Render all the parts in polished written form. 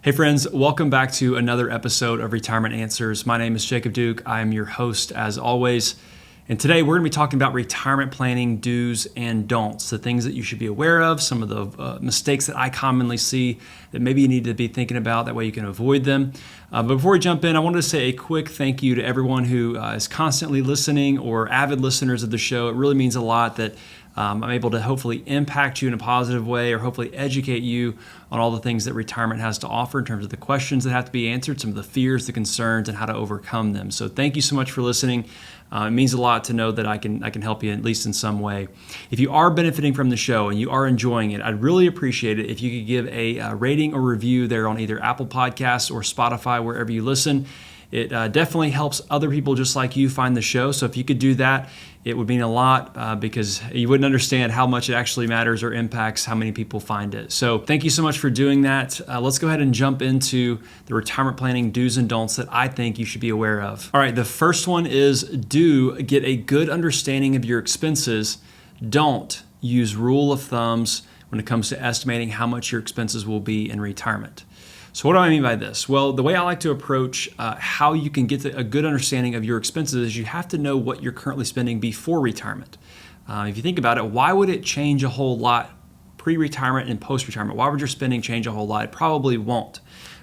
Hey friends, welcome back to another episode of Retirement Answers. My name is Jacob Duke. I am your host as always. And today we're going to be talking about retirement planning do's and don'ts, the things that you should be aware of, some of the mistakes that I commonly see that maybe you need to be thinking about, that way you can avoid them. But before we jump in, I wanted to say a quick thank you to everyone who is constantly listening or avid listeners of the show. It really means a lot that I'm able to hopefully impact you in a positive way or hopefully educate you on all the things that retirement has to offer in terms of the questions that have to be answered, some of the fears, the concerns, and how to overcome them. So thank you so much for listening. It means a lot to know that I can help you at least in some way. If you are benefiting from the show and you are enjoying it, I'd really appreciate it if you could give a rating or review there on either Apple Podcasts or Spotify, wherever you listen. It definitely helps other people just like you find the show. So if you could do that, it would mean a lot because you wouldn't understand how much it actually matters or impacts how many people find it. So thank you so much for doing that. Let's go ahead and jump into the retirement planning do's and don'ts that I think you should be aware of. All right, the first one is do get a good understanding of your expenses. Don't use rule of thumbs when it comes to estimating how much your expenses will be in retirement. So what do I mean by this? Well, the way I like to approach how you can get a good understanding of your expenses is you have to know what you're currently spending before retirement. If you think about it, why would it change a whole lot pre-retirement and post-retirement? Why would your spending change a whole lot? It probably won't.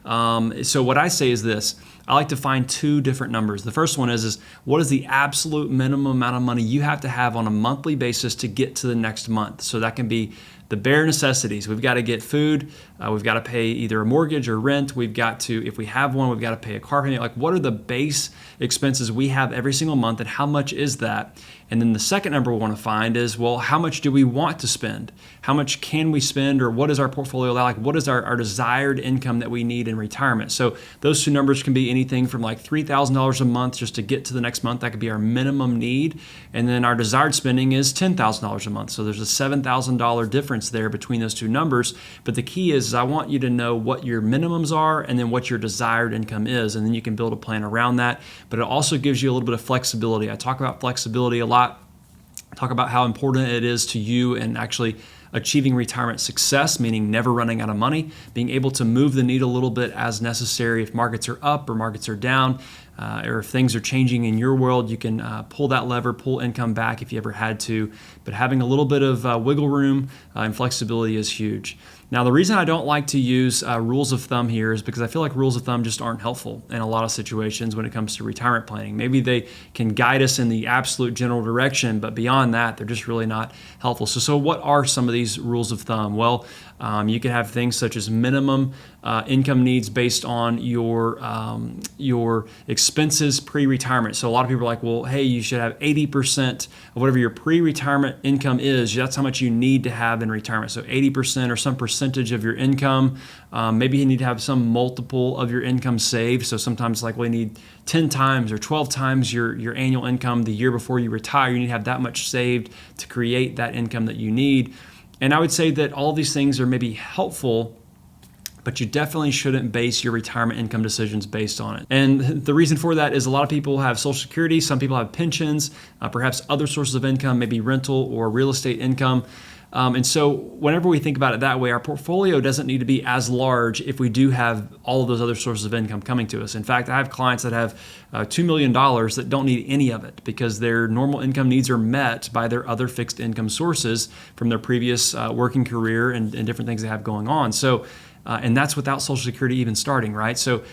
So what I say is this. I like to find two different numbers. The first one is what is the absolute minimum amount of money you have to have on a monthly basis to get to the next month? So that can be the bare necessities. We've got to get food. We've got to pay either a mortgage or rent. We've got to, if we have one, we've got to pay a car payment. Like, what are the base expenses we have every single month and how much is that? And then the second number we want to find is, well, how much do we want to spend? How much can we spend, or what is our portfolio like? What is our desired income that we need in retirement? So those two numbers can be anything from like $3,000 a month just to get to the next month. That could be our minimum need. And then our desired spending is $10,000 a month. So there's a $7,000 difference there between those two numbers. But the key is I want you to know what your minimums are and then what your desired income is. And then you can build a plan around that. But it also gives you a little bit of flexibility. I talk about flexibility a lot. Talk about how important it is to you and actually achieving retirement success, meaning never running out of money, being able to move the needle a little bit as necessary if markets are up or markets are down, or if things are changing in your world, you can pull that lever, pull income back if you ever had to. But having a little bit of wiggle room and flexibility is huge. Now, the reason I don't like to use rules of thumb here is because I feel like rules of thumb just aren't helpful in a lot of situations when it comes to retirement planning. Maybe they can guide us in the absolute general direction, but beyond that, they're just really not helpful. So what are some of these rules of thumb? Well, you can have things such as minimum income needs based on your expenses pre-retirement. So a lot of people are like, well, hey, you should have 80% of whatever your pre-retirement income is. That's how much you need to have in retirement. So 80% or some percentage of your income. Maybe you need to have some multiple of your income saved. So sometimes like we need 10 times or 12 times your annual income the year before you retire. You need to have that much saved to create that income that you need. And I would say that all these things are maybe helpful, but you definitely shouldn't base your retirement income decisions based on it. And the reason for that is a lot of people have Social Security, some people have pensions, perhaps other sources of income, maybe rental or real estate income. And so whenever we think about it that way, our portfolio doesn't need to be as large if we do have all of those other sources of income coming to us. In fact, I have clients that have $2 million that don't need any of it because their normal income needs are met by their other fixed income sources from their previous working career and different things they have going on. So, and that's without Social Security even starting, right? So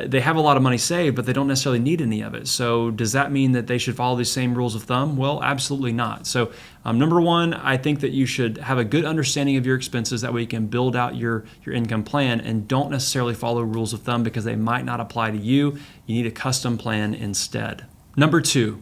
they have a lot of money saved, but they don't necessarily need any of it. So does that mean that they should follow these same rules of thumb? Well, absolutely not. So number one, I think that you should have a good understanding of your expenses. That way you can build out your income plan, and don't necessarily follow rules of thumb because they might not apply to you. You need a custom plan instead. Number two,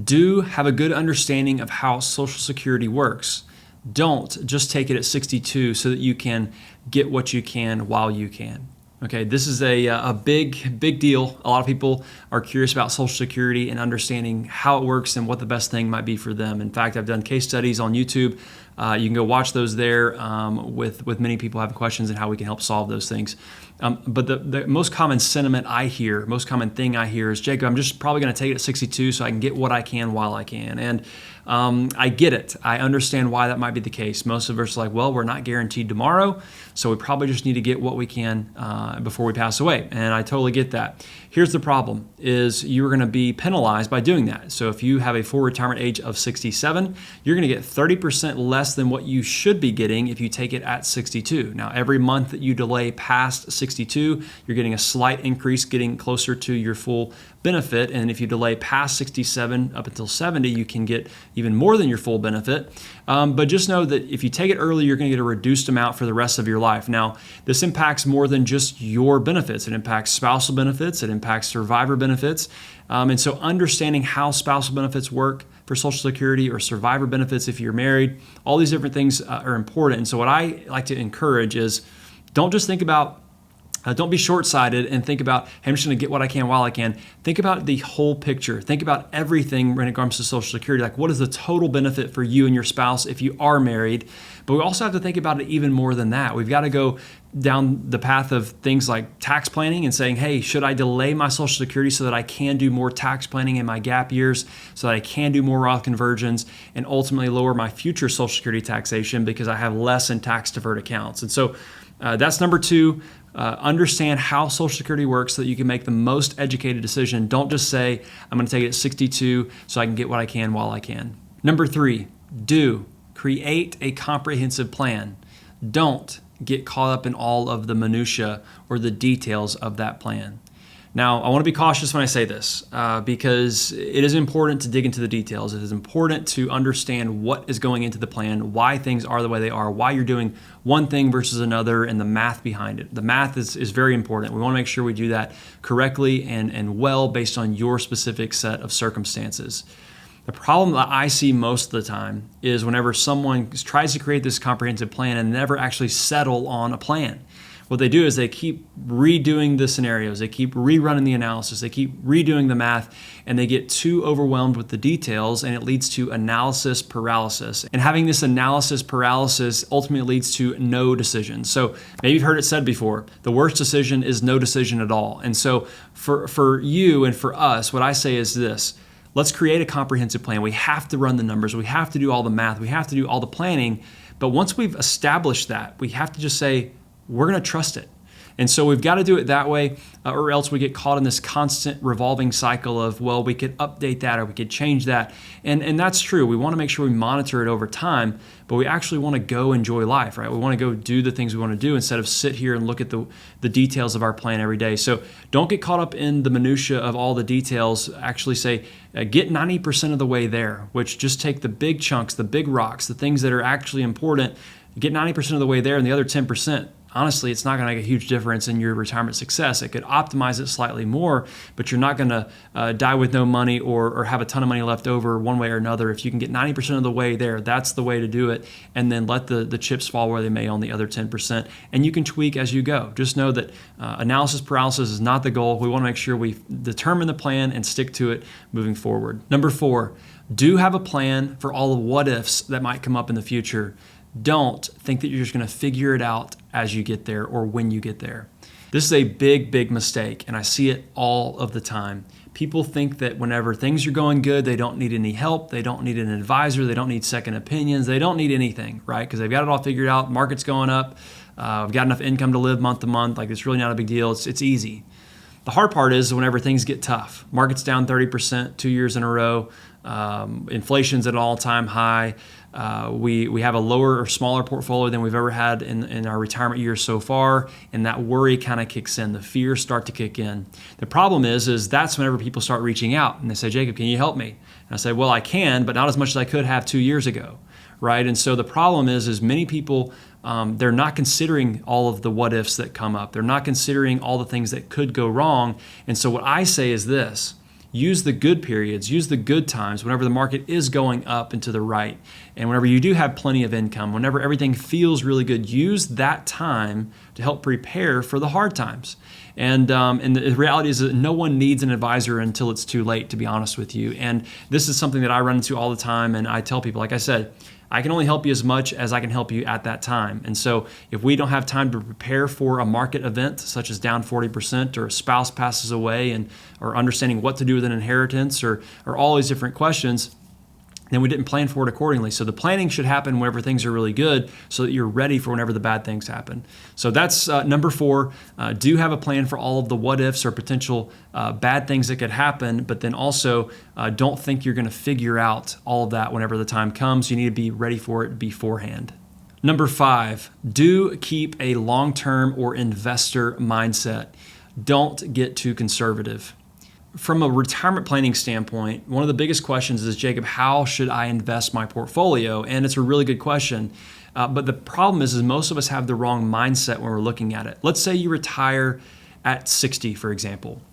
do have a good understanding of how Social Security works. Don't just take it at 62 so that you can get what you can while you can. Okay, this is a big deal. A lot of people are curious about Social Security and understanding how it works and what the best thing might be for them. In fact, I've done case studies on YouTube You can go watch those there with many people having questions and how we can help solve those things. But the most common sentiment I hear, most common thing I hear is, Jacob, I'm just probably going to take it at 62 so I can get what I can while I can. And I get it. I understand why that might be the case. Most of us are like, well, we're not guaranteed tomorrow, so we probably just need to get what we can before we pass away. And I totally get that. Here's the problem, is you're going to be penalized by doing that. So if you have a full retirement age of 67, you're going to get 30% less than what you should be getting if you take it at 62. Now, every month that you delay past 62, you're getting a slight increase, getting closer to your full benefit. And if you delay past 67 up until 70, you can get even more than your full benefit. But just know that if you take it early, you're going to get a reduced amount for the rest of your life. Now, this impacts more than just your benefits. It impacts spousal benefits. It impacts survivor benefits. And so understanding how spousal benefits work for Social Security or survivor benefits if you're married, all these different things are important. And so what I like to encourage is don't just think about don't be short-sighted and think about, hey, I'm just going to get what I can while I can. Think about the whole picture. Think about everything when it comes to Social Security. Like, what is the total benefit for you and your spouse if you are married? But we also have to think about it even more than that. We've got to go down the path of things like tax planning and saying, hey, should I delay my Social Security so that I can do more tax planning in my gap years, so that I can do more Roth conversions and ultimately lower my future Social Security taxation because I have less in tax-deferred accounts? And so that's number two. Understand how Social Security works so that you can make the most educated decision. Don't just say, I'm going to take it at 62 so I can get what I can while I can. Number three, create a comprehensive plan. Don't get caught up in all of the minutia or the details of that plan. Now, I want to be cautious when I say this because it is important to dig into the details. It is important to understand what is going into the plan, why things are the way they are, why you're doing one thing versus another, and the math behind it. The math is very important. We want to make sure we do that correctly and well based on your specific set of circumstances. The problem that I see most of the time is whenever someone tries to create this comprehensive plan and never actually settle on a plan. What they do is they keep redoing the scenarios, they keep rerunning the analysis, they keep redoing the math, and they get too overwhelmed with the details, and it leads to analysis paralysis. And having this analysis paralysis ultimately leads to no decision. So maybe you've heard it said before, the worst decision is no decision at all. And so for you and for us, what I say is this: let's create a comprehensive plan. We have to run the numbers, we have to do all the math, we have to do all the planning. But once we've established that, we have to just say, we're going to trust it. And so we've got to do it that way, or else we get caught in this constant revolving cycle of, well, we could update that or we could change that. And that's true. We want to make sure we monitor it over time, but we actually want to go enjoy life, right? We want to go do the things we want to do instead of sit here and look at the details of our plan every day. So don't get caught up in the minutia of all the details. Actually say, get 90% of the way there, which just take the big chunks, the big rocks, the things that are actually important, get 90% of the way there, and the other 10%, honestly, it's not going to make a huge difference in your retirement success. It could optimize it slightly more, but you're not going to die with no money or have a ton of money left over one way or another. If you can get 90% of the way there, that's the way to do it. And then let the chips fall where they may on the other 10%. And you can tweak as you go. Just know that analysis paralysis is not the goal. We want to make sure we determine the plan and stick to it moving forward. Number four, do have a plan for all the what ifs that might come up in the future. Don't think that you're just going to figure it out as you get there or when you get there. This is a big, big mistake, and I see it all of the time. People think that whenever things are going good, they don't need any help, they don't need an advisor, they don't need second opinions, they don't need anything, right? Because they've got it all figured out, market's going up, I've got enough income to live month to month, like it's really not a big deal, it's easy. The hard part is whenever things get tough. Market's down 30% 2 years in a row, inflation's at an all-time high, we have a lower or smaller portfolio than we've ever had in our retirement years so far, and that worry kind of kicks in. The fears start to kick in. The problem is that's whenever people start reaching out and they say, Jacob, can you help me? And I say, well, I can, but not as much as I could have 2 years ago, right? And so the problem is many people, they're not considering all of the what ifs that come up. They're not considering all the things that could go wrong. And so what I say is this: use the good periods, use the good times whenever the market is going up and to the right. And whenever you do have plenty of income, whenever everything feels really good, use that time to help prepare for the hard times. And the reality is that no one needs an advisor until it's too late, to be honest with you. And this is something that I run into all the time. And I tell people, like I said, I can only help you as much as I can help you at that time. And so if we don't have time to prepare for a market event such as down 40% or a spouse passes away or understanding what to do with an inheritance or all these different questions, then we didn't plan for it accordingly. So the planning should happen whenever things are really good so that you're ready for whenever the bad things happen. So that's number 4. Do have a plan for all of the what ifs or potential bad things that could happen, but then also don't think you're going to figure out all of that whenever the time comes. You need to be ready for it beforehand. Number 5, do keep a long-term or investor mindset. Don't get too conservative. From a retirement planning standpoint, one of the biggest questions is, Jacob, how should I invest my portfolio? And it's a really good question. But the problem is most of us have the wrong mindset when we're looking at it. Let's say you retire at 60, for example.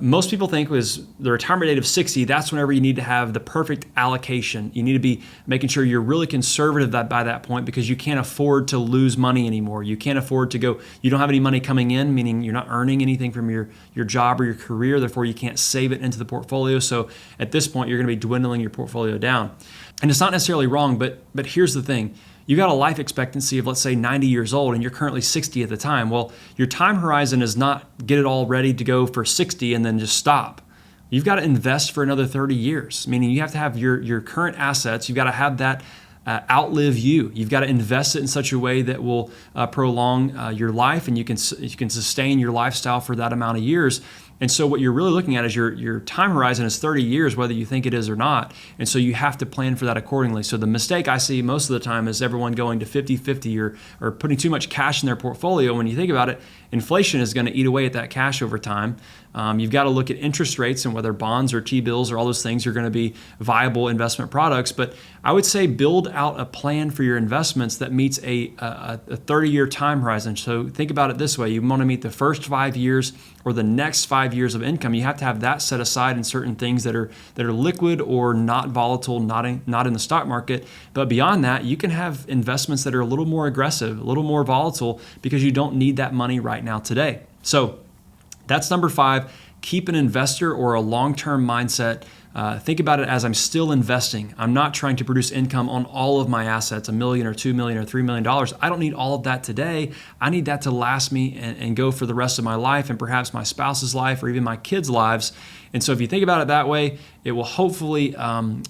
Most people think was the retirement date of 60, that's whenever you need to have the perfect allocation. You need to be making sure you're really conservative by that point because you can't afford to lose money anymore. You can't afford to you don't have any money coming in, meaning you're not earning anything from your job or your career, therefore you can't save it into the portfolio. So at this point, you're going to be dwindling your portfolio down. And it's not necessarily wrong, but here's the thing. You got a life expectancy of, let's say, 90 years old, and you're currently 60 at the time. Well, your time horizon is not get it all ready to go for 60 and then just stop. You've got to invest for another 30 years, meaning you have to have your current assets. You've got to have that outlive you. You've got to invest it in such a way that will prolong your life, and you can sustain your lifestyle for that amount of years. And so what you're really looking at is your time horizon is 30 years, whether you think it is or not. And so you have to plan for that accordingly. So the mistake I see most of the time is everyone going to 50-50 or putting too much cash in their portfolio. When you think about it, inflation is going to eat away at that cash over time. You've got to look at interest rates and whether bonds or T-bills or all those things are going to be viable investment products. But I would say build out a plan for your investments that meets a 30-year time horizon. So think about it this way. You want to meet the first 5 years or the next 5 years of income. You have to have that set aside in certain things that are liquid or not volatile, not in the stock market. But beyond that, you can have investments that are a little more aggressive, a little more volatile because you don't need that money right now today. So that's number 5. Keep an investor or a long-term mindset. Think about it as I'm still investing. I'm not trying to produce income on all of my assets, $1 million or $2 million or $3 million. I don't need all of that today. I need that to last me and go for the rest of my life and perhaps my spouse's life or even my kids' lives. And so if you think about it that way, it will hopefully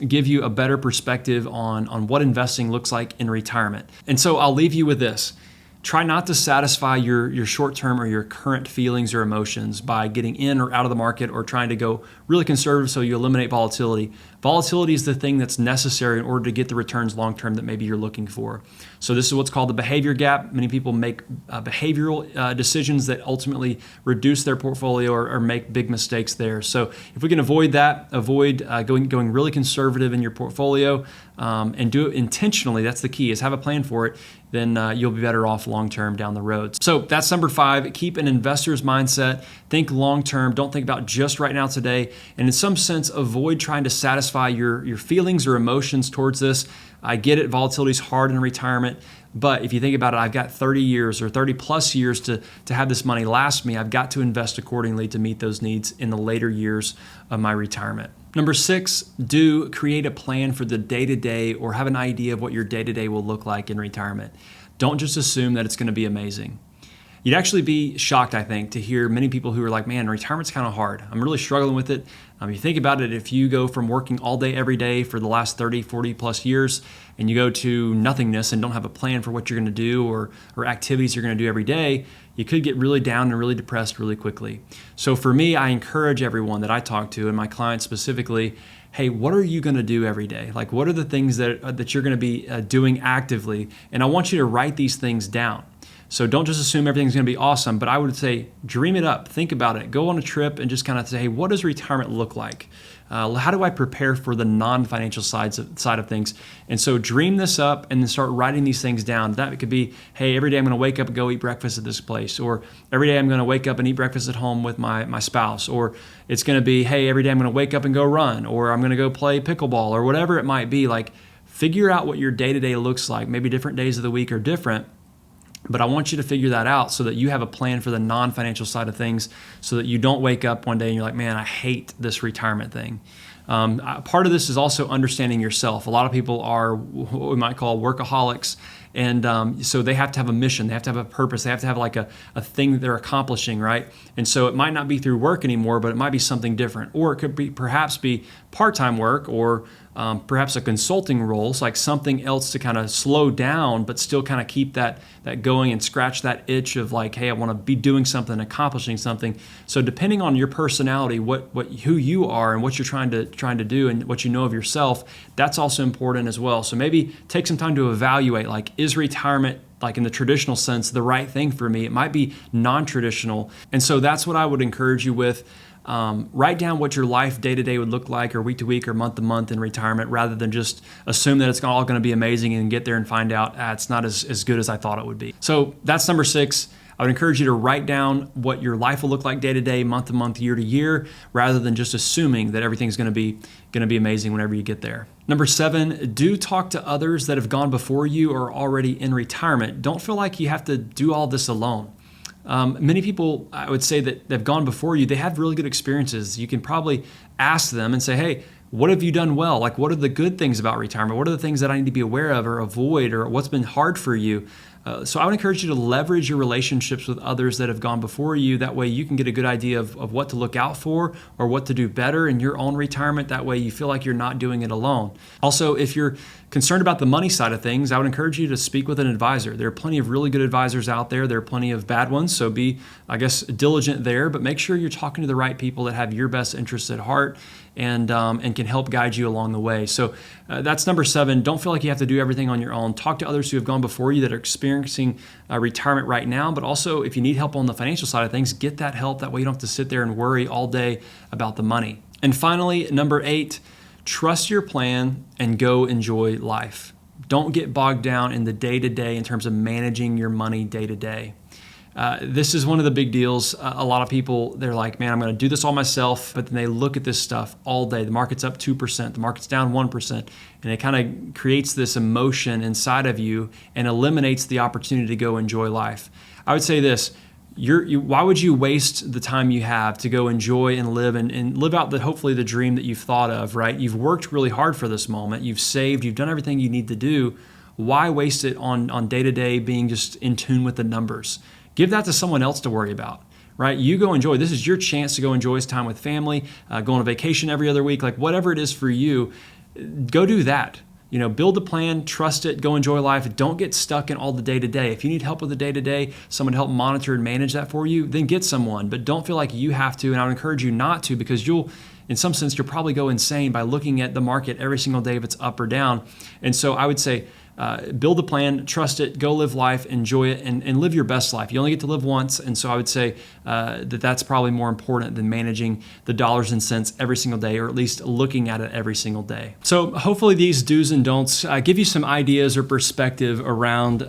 give you a better perspective on what investing looks like in retirement. And so I'll leave you with this. Try not to satisfy your short-term or your current feelings or emotions by getting in or out of the market or trying to go really conservative so you eliminate volatility. Volatility is the thing that's necessary in order to get the returns long-term that maybe you're looking for. So this is what's called the behavior gap. Many people make behavioral decisions that ultimately reduce their portfolio or make big mistakes there. So if we can avoid that, going really conservative in your portfolio and do it intentionally, that's the key, is have a plan for it, then you'll be better off long-term down the road. So that's number 5. Keep an investor's mindset. Think long-term. Don't think about just right now today. And in some sense, avoid trying to satisfy your feelings or emotions towards this. I get it. Volatility is hard in retirement. But if you think about it, I've got 30 years or 30 plus years to have this money last me. I've got to invest accordingly to meet those needs in the later years of my retirement. Number 6, do create a plan for the day-to-day or have an idea of what your day-to-day will look like in retirement. Don't just assume that it's going to be amazing. You'd actually be shocked, I think, to hear many people who are like, man, retirement's kind of hard. I'm really struggling with it. You think about it, if you go from working all day, every day for the last 30, 40 plus years, and you go to nothingness and don't have a plan for what you're going to do or activities you're going to do every day, you could get really down and really depressed really quickly. So for me, I encourage everyone that I talk to, and my clients specifically, hey, what are you going to do every day? Like, what are the things that you're going to be doing actively? And I want you to write these things down. So don't just assume everything's going to be awesome, but I would say dream it up, think about it, go on a trip and just kind of say, hey, what does retirement look like? How do I prepare for the non-financial side of things? And so dream this up and then start writing these things down. That could be, hey, every day I'm going to wake up and go eat breakfast at this place, or every day I'm going to wake up and eat breakfast at home with my spouse, or it's going to be, hey, every day I'm going to wake up and go run, or I'm going to go play pickleball, or whatever it might be. Like, figure out what your day-to-day looks like. Maybe different days of the week are different. But I want you to figure that out so that you have a plan for the non-financial side of things so that you don't wake up one day and you're like, man, I hate this retirement thing. Part of this is also understanding yourself. A lot of people are what we might call workaholics. And so they have to have a mission. They have to have a purpose. They have to have like a thing that they're accomplishing, right? And so it might not be through work anymore, but it might be something different. Or it could be perhaps be part-time work, or perhaps a consulting role. So like something else to kind of slow down, but still kind of keep that going and scratch that itch of like, hey, I want to be doing something, accomplishing something. So depending on your personality, who you are and what you're trying to do and what you know of yourself, that's also important as well. So maybe take some time to evaluate, like, is retirement, like in the traditional sense, the right thing for me? It might be non-traditional. And so that's what I would encourage you with. Write down what your life day to day would look like, or week to week, or month to month in retirement, rather than just assume that it's all going to be amazing and get there and find out it's not as good as I thought it would be. So that's number 6. I would encourage you to write down what your life will look like day to day, month to month, year to year, rather than just assuming that everything's going to be amazing whenever you get there. Number 7, do talk to others that have gone before you or already in retirement. Don't feel like you have to do all this alone. Many people, I would say, that have gone before you, they have really good experiences. You can probably ask them and say, hey, what have you done well? Like, what are the good things about retirement? What are the things that I need to be aware of or avoid, or what's been hard for you? So I would encourage you to leverage your relationships with others that have gone before you. That way you can get a good idea of what to look out for or what to do better in your own retirement. That way you feel like you're not doing it alone. Also, if you're concerned about the money side of things, I would encourage you to speak with an advisor. There are plenty of really good advisors out there. There are plenty of bad ones. So be, diligent there, but make sure you're talking to the right people that have your best interests at heart and can help guide you along the way. So that's number 7. Don't feel like you have to do everything on your own. Talk to others who have gone before you that are experiencing retirement right now, but also if you need help on the financial side of things, get that help. That way you don't have to sit there and worry all day about the money. And finally, number 8, trust your plan and go enjoy life. Don't get bogged down in the day-to-day in terms of managing your money day-to-day. This is one of the big deals. A lot of people, they're like, man, I'm going to do this all myself. But then they look at this stuff all day. The market's up 2%, the market's down 1%. And it kind of creates this emotion inside of you and eliminates the opportunity to go enjoy life. I would say this. Why would you waste the time you have to go enjoy and live out hopefully the dream that you've thought of, right? You've worked really hard for this moment. You've saved. You've done everything you need to do. Why waste it on day-to-day being just in tune with the numbers? Give that to someone else to worry about, right? You go enjoy. This is your chance to go enjoy time with family, go on a vacation every other week, like whatever it is for you, go do that. Build a plan, trust it, go enjoy life. Don't get stuck in all the day-to-day. If you need help with the day-to-day, someone to help monitor and manage that for you, then get someone. But don't feel like you have to, and I would encourage you not to, because in some sense, you'll probably go insane by looking at the market every single day if it's up or down. And so I would say, build a plan, trust it, go live life, enjoy it, and live your best life. You only get to live once, and so I would say that's probably more important than managing the dollars and cents every single day, or at least looking at it every single day. So hopefully these do's and don'ts give you some ideas or perspective around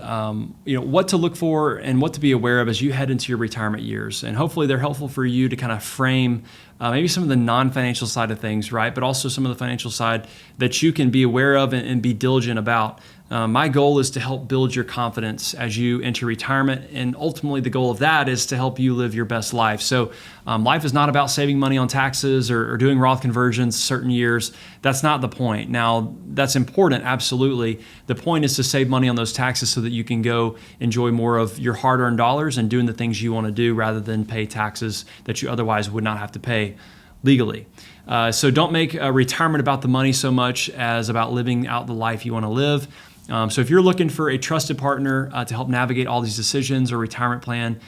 what to look for and what to be aware of as you head into your retirement years. And hopefully they're helpful for you to kind of frame maybe some of the non-financial side of things, right? But also some of the financial side that you can be aware of and be diligent about. My goal is to help build your confidence as you enter retirement, and ultimately the goal of that is to help you live your best life. So life is not about saving money on taxes or doing Roth conversions certain years. That's not the point. Now, that's important, absolutely. The point is to save money on those taxes so that you can go enjoy more of your hard-earned dollars and doing the things you want to do rather than pay taxes that you otherwise would not have to pay legally. So don't make retirement about the money so much as about living out the life you want to live. So if you're looking for a trusted partner to help navigate all these decisions or retirement plan,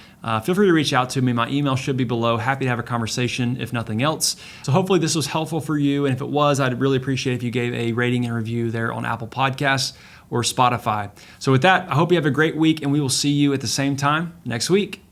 feel free to reach out to me. My email should be below. Happy to have a conversation if nothing else. So hopefully this was helpful for you. And if it was, I'd really appreciate if you gave a rating and review there on Apple Podcasts or Spotify. So with that, I hope you have a great week, and we will see you at the same time next week.